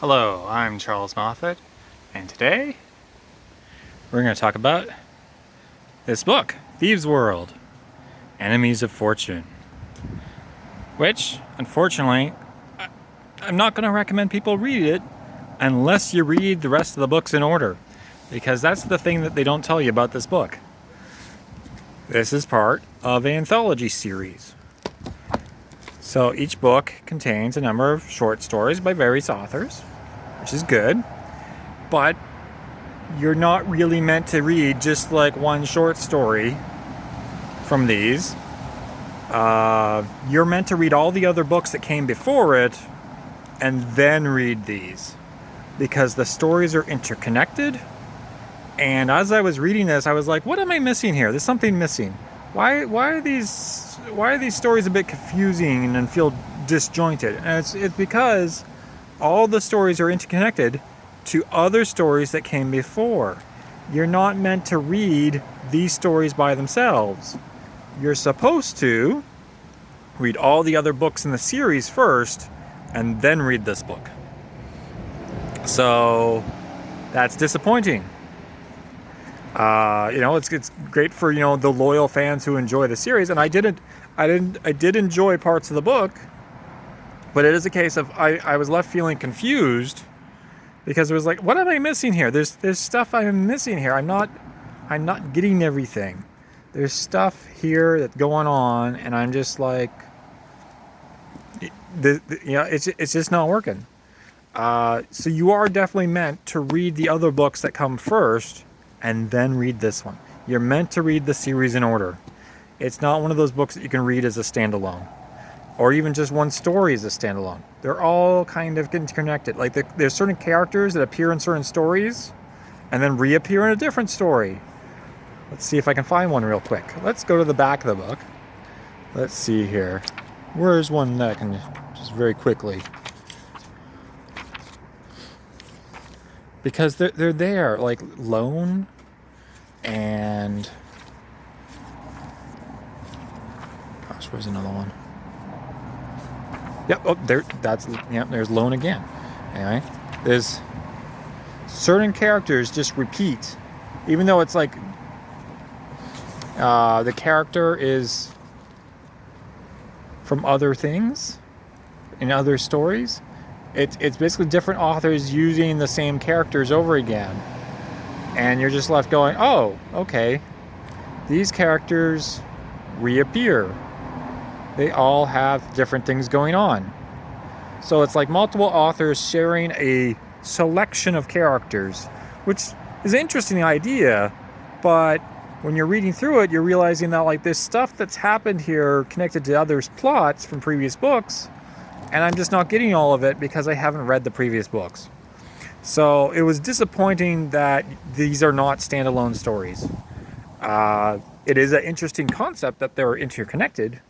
Hello, I'm Charles Moffat, and today we're going to talk about this book, Thieves' World, Enemies of Fortune, which, unfortunately, I'm not going to recommend people read it unless you read the rest of the books in order, because that's the thing that they don't tell you about this book. This is part of an anthology series. So each book contains a number of short stories by various authors, which is good, but you're not really meant to read just like one short story from these. You're meant to read all the other books that came before it and then read these, because the stories are interconnected. And as I was reading this, I was like, what am I missing here? There's something missing. Why are these stories a bit confusing and feel disjointed? And it's because all the stories are interconnected to other stories that came before. You're not meant to read these stories by themselves. You're supposed to read all the other books in the series first and then read this book. So that's disappointing. It's great for, the loyal fans who enjoy the series, and I did enjoy parts of the book, but it is a case of I was left feeling confused, because it was like, what am I missing here? There's stuff I'm missing here. I'm not getting everything. There's stuff here that's going on, and I'm just like, it's just not working. So you are definitely meant to read the other books that come first and then read this one. You're meant to read the series in order. It's not one of those books that you can read as a standalone, or even just one story as a standalone. They're all kind of interconnected. Like there's certain characters that appear in certain stories and then reappear in a different story. Let's see if I can find one real quick. Let's go to the back of the book. Let's see here. Where's one that I can just very quickly, because they're there, like Lone and gosh, where's another one? Yep, there's Lone again. Anyway, there's certain characters just repeat, even though it's like the character is from other things in other stories. It's basically different authors using the same characters over again. And you're just left going, oh, okay. These characters reappear. They all have different things going on. So it's like multiple authors sharing a selection of characters, which is an interesting idea, but when you're reading through it, you're realizing that like there's stuff that's happened here connected to others' plots from previous books, and I'm just not getting all of it because I haven't read the previous books. So it was disappointing that these are not standalone stories. It is an interesting concept that they're interconnected,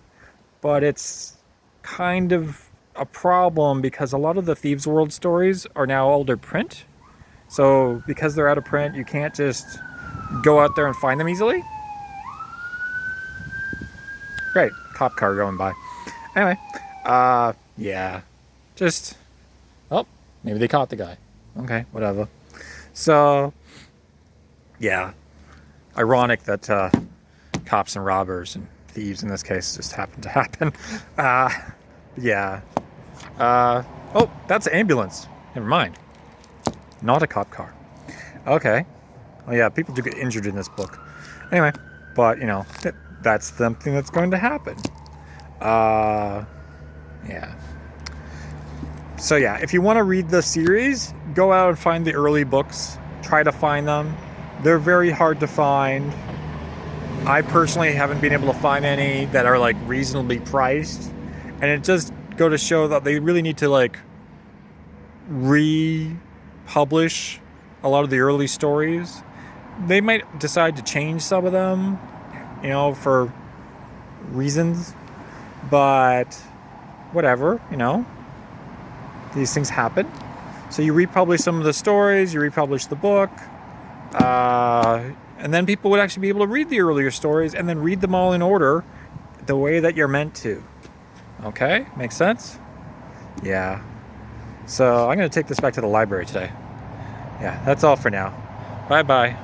but it's kind of a problem because a lot of the Thieves' World stories are now older print. So because they're out of print, you can't just go out there and find them easily. Great, cop car going by. Anyway, yeah, just, oh, maybe they caught the guy. Okay, whatever. So, yeah, ironic that cops and robbers and thieves in this case just happen to happen. Yeah. Oh, that's an ambulance. Never mind. Not a cop car. Okay. Oh yeah, people do get injured in this book. Anyway, but that's something that's going to happen. Yeah. So yeah, if you want to read the series, go out and find the early books. Try to find them. They're very hard to find. I personally haven't been able to find any that are like reasonably priced. And it just go to show that they really need to like republish a lot of the early stories. They might decide to change some of them, for reasons. But whatever, these things happen. So you republish some of the stories, you republish the book, and then people would actually be able to read the earlier stories and then read them all in order the way that you're meant to. Okay? Makes sense? Yeah. So I'm going to take this back to the library today. Yeah, that's all for now. Bye-bye.